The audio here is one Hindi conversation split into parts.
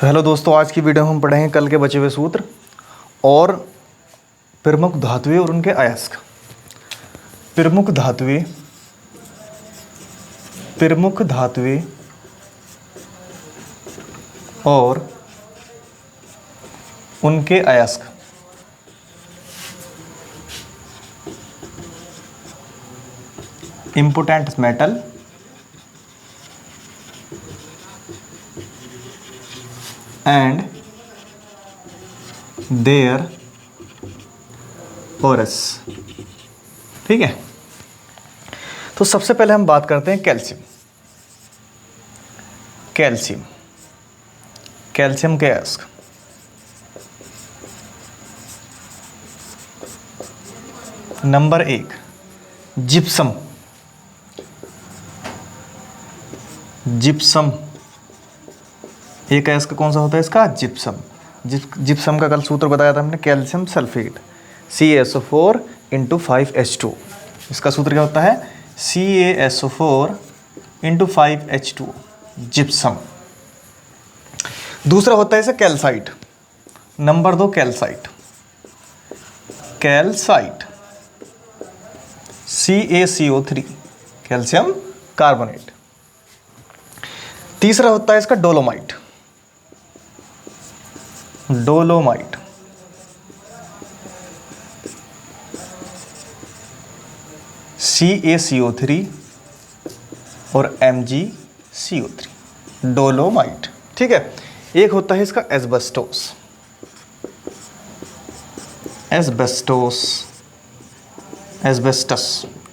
तो हेलो दोस्तों, आज की वीडियो में हम पढ़ेंगे कल के बचे हुए सूत्र और प्रमुख धातुएं और उनके अयस्क। प्रमुख धातुएं और उनके अयस्क। Important metal and their ores. ठीक है, तो सबसे पहले हम बात करते हैं कैल्शियम के अयस्क। Number 1 gypsum. एक अयस्क कौन सा होता है इसका? जिप्सम का कल सूत्र बताया था हमने, कैल्शियम सल्फेट CaSO4 × 5H2। इसका सूत्र क्या होता है? CaSO4 × 5H2 gypsum. दूसरा होता है इसे calcite. Number 2 calcite CaCO3 calcium carbonate. तीसरा होता है इसका डोलोमाइट CaCO3 और MgCO3 डोलोमाइट। ठीक है, एक होता है इसका एस्बेस्टस।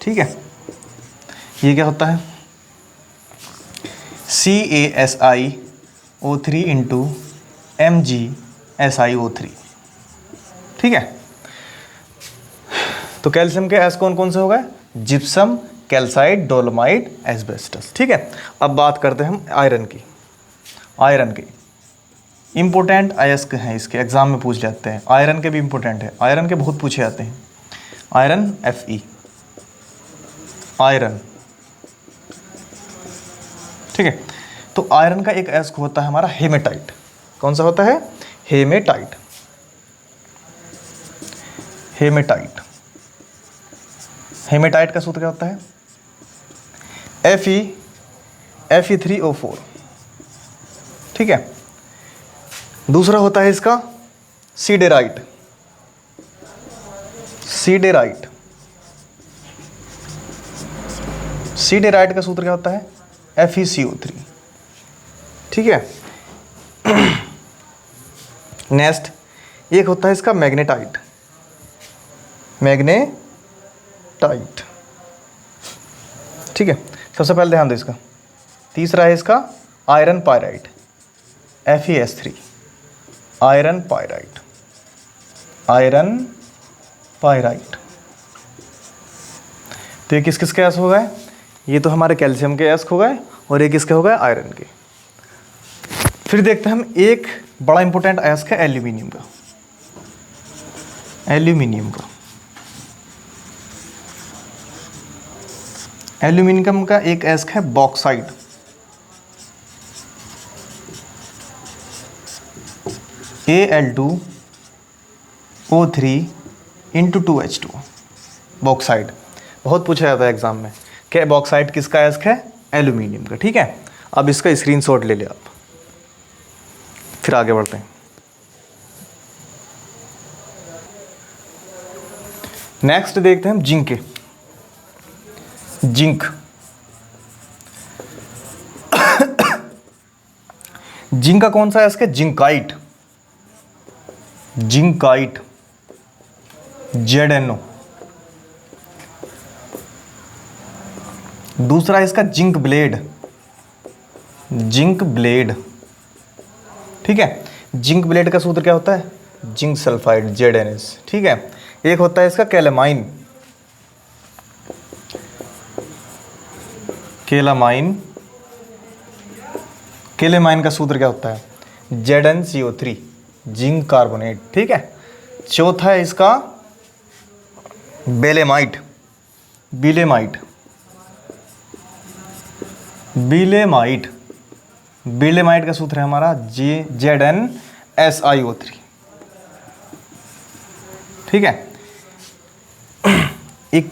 ठीक है, ये क्या होता है? CaSiO3 × MgSiO3। ठीक है, तो कैल्शियम के अयस्क कौन कौन से हो गए? Gypsum, calcite, dolomite, asbestos. ठीक है, अब बात करते हैं हम आयरन की। इंपॉर्टेंट अयस्क हैं इसके, एग्जाम में पूछ जाते हैं। आयरन के भी इंपॉर्टेंट है, आयरन के बहुत पूछे जाते हैं। Iron Fe iron. ठीक है, तो आयरन का एक अयस्क होता है हमारा हेमेटाइट। कौन सा होता है? हेमेटाइट का सूत्र क्या होता है? Fe3O4। ठीक है, दूसरा होता है इसका सीडेराइट का सूत्र क्या होता है? FeCO3। ठीक है, नेक्स्ट एक होता है इसका मैग्नेटाइट। ठीक है, सबसे पहले ध्यान दो इसका। तीसरा है इसका iron pyrite FeS3 iron pyrite. तो ये किस किस के अयस्क हो गए? ये तो हमारे कैल्शियम के अयस्क हो गए और ये किसके हो गए? आयरन के। फिर देखते हैं हम एक बड़ा इंपॉर्टेंट अयस्क है एल्यूमिनियम का एक अयस्क है बॉक्साइट। Al2O3 × 2H2 bauxite. बहुत पूछा जाता है एग्जाम में कि बॉक्साइट किसका अयस्क है? एल्यूमिनियम का। ठीक है, अब इसका स्क्रीनशॉट ले लिया आप, फिर आगे बढ़ते हैं। नेक्स्ट देखते हैं हम जिंक का कौन सा अयस्क है? Zincite ZnO। दूसरा इसका जिंक ब्लेड। ठीक है, जिंक ब्लेड का सूत्र क्या होता है? Zinc sulphide ZnS। ठीक है, एक होता है इसका कैलामाइन का सूत्र क्या होता है? ZnCO3 zinc carbonate. ठीक है, चौथा है इसका बिलेमाइट बेलेमाइट का सूत्र है हमारा ZnSiO3, ठीक है। एक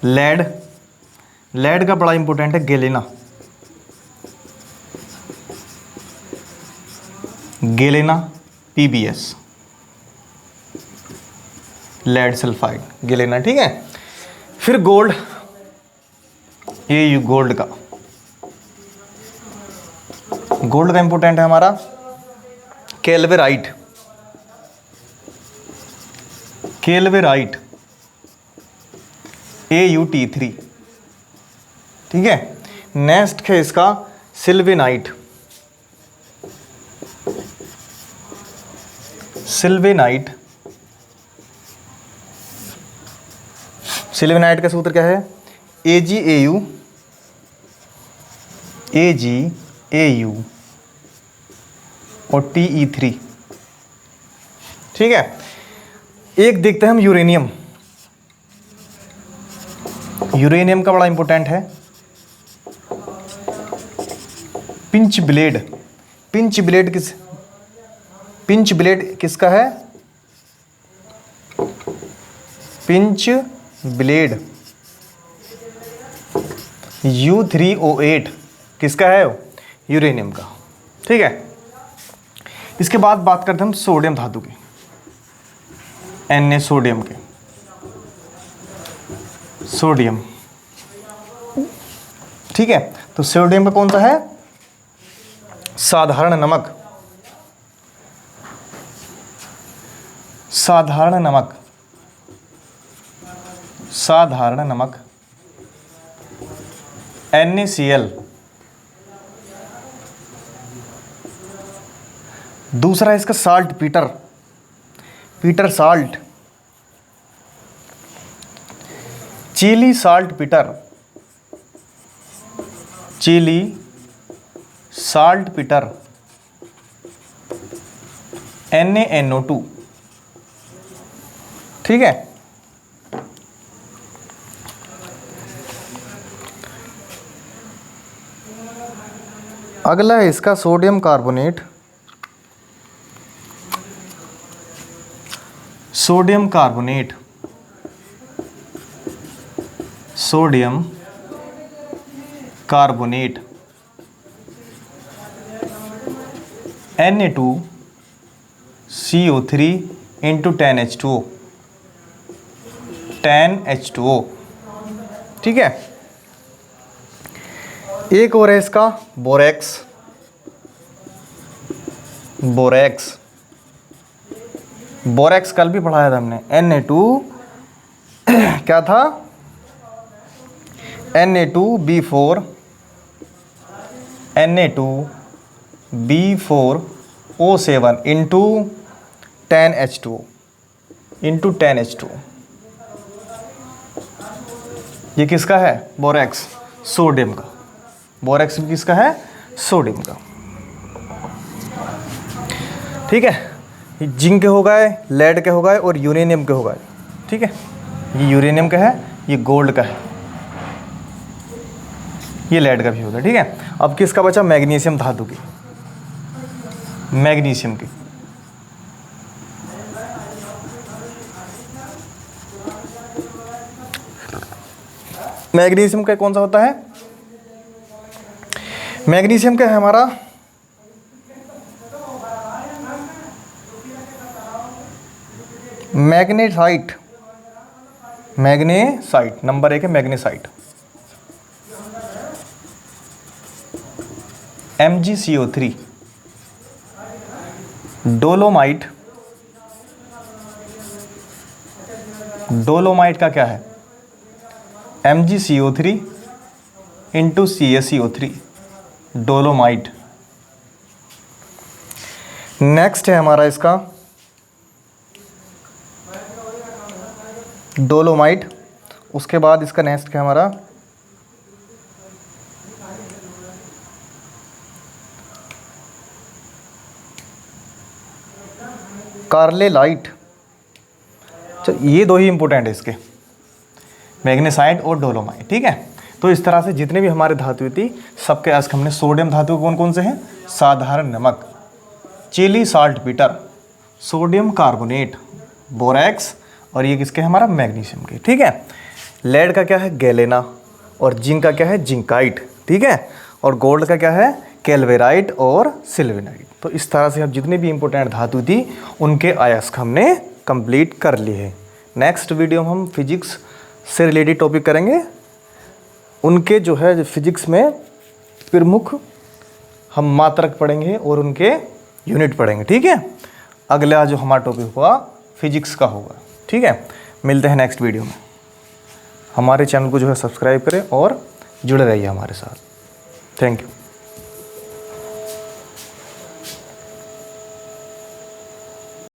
लेड का बड़ा इंपॉर्टेंट है गेलेना, PbS, लेड सल्फाइड, गेलेना, ठीक है। फिर गोल्ड, ये गोल्ड का इंपॉर्टेंट है हमारा केल्वेराइट, AuT3, ठीक है। नेक्स्ट है इसका सिल्वेनाइट, सिल्वेनाइट का सूत्र क्या है? AgAu और Te3, ठीक है। एक देखते हैं हम यूरेनियम का बड़ा इंपॉर्टेंट है पिंच ब्लेड किसका है? पिंच ब्लेड U3O8 किसका है? यूरेनियम का, ठीक है। इसके बाद बात करते हैं हम सोडियम धातु की, Na सोडियम के, सोडियम, ठीक है। तो सोडियम का कौन सा है? साधारण नमक, NaCl। दूसरा है इसका salt, peter salt, Chile saltpetre, NaNO2, ठीक है। अगला है इसका sodium carbonate, sodium carbonate Na2CO3 into 10H2O, ठीक है। एक और है इसका बोरेक्स, कल भी पढ़ाया था हमने। Na2 क्या था? Na2B4O7 इंटू 10H2O, ये किसका है? बोरेक्स, सोडियम का। बोरेक्स भी किसका है? सोडियम का, ठीक है। जिंक के हो गए, लेड के हो गए और यूरेनियम के हो गए, ठीक है। ये यूरेनियम का है, ये गोल्ड का है, ये लेड का भी होगा, ठीक है। अब किसका बचा? मैग्नीशियम धातु की, मैग्नीशियम का कौन सा होता है? मैग्नीशियम का है हमारा मैग्नेसाइट, नंबर 1 है मैग्नेसाइट, MgCO3। डोलोमाइट का क्या है? MgCO3 into CaCO3, dolomite. Next है हमारा इसका डोलोमाइट। उसके बाद इसका नेक्स्ट है हमारा कार्लेलाइट। चल, ये दो ही इंपॉर्टेंट है इसके, मैग्नेसाइट और डोलोमाइट, ठीक है। तो इस तरह से जितने भी हमारे धातु थी सबके आज हमने सोडियम धातु कौन कौन से हैं? साधारण नमक, Chile saltpetre, sodium carbonate, borax, और ये किसके हैं हमारा मैग्नीशियम के, ठीक है। लेड का क्या है गैलेना, और जिंक का क्या है जिंकाइट, ठीक है। और गोल्ड का क्या है कैल्वेराइट और सिल्वेनाइट। तो इस तरह से हम जितने भी इंपॉर्टेंट धातु थी उनके अयस्क हमने कंप्लीट कर लिए हैं। नेक्स्ट वीडियो में हम फिजिक्स से रिलेटेड टॉपिक करेंगे, उनके जो है फिजिक्स में प्रमुख हम मात्रक पढ़ेंगे और उनके यूनिट पढ़ेंगे, ठीक है। अगला जो हमारा टॉपिक होगा फिजिक्स का होगा, ठीक है। मिलते हैं नेक्स्ट वीडियो में। हमारे चैनल को जो है सब्सक्राइब करें और जुड़े रहिए हमारे साथ। Thank you.